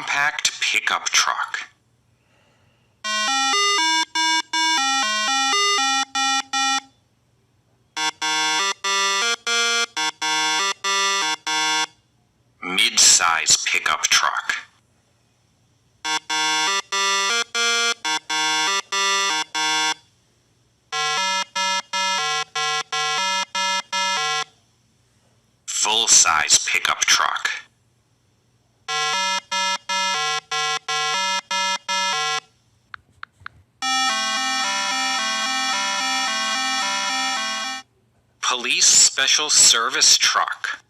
Compact pickup truck. Mid-size pickup truck. Full-size pickup truck. Police Special Service truck.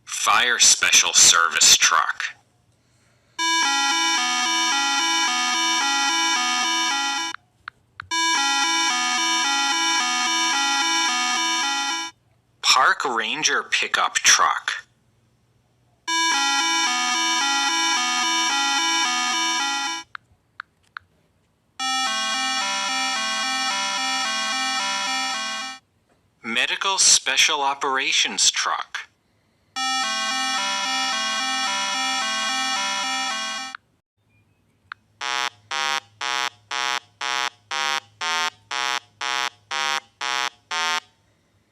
Fire Special Service truck. Park Ranger pickup truck. Medical Special Operations truck.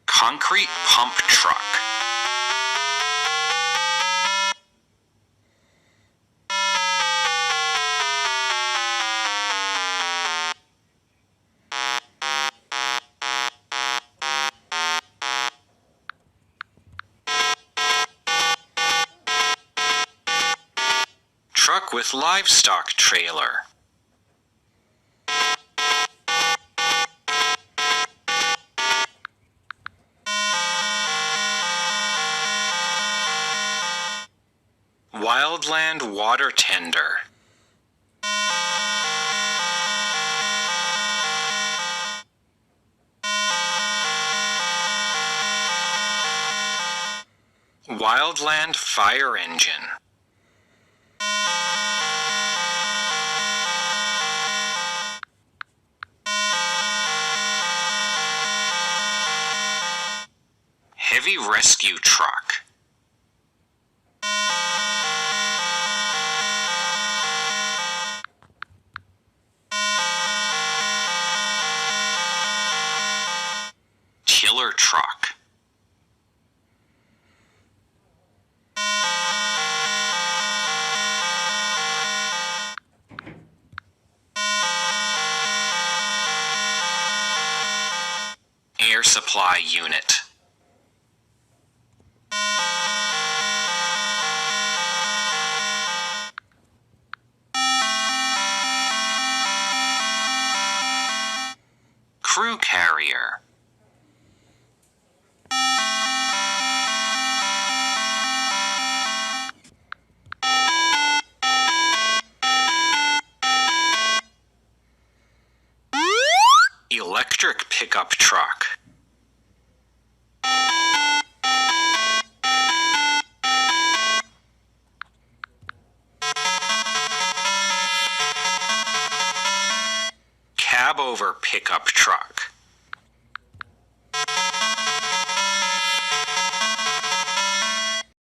Concrete pump truck. Truck with livestock trailer. Wildland water tender. Wildland fire engine. Heavy rescue truck. Tiller truck. Air supply unit. Crew carrier. Electric pickup truck. Cab over pickup truck.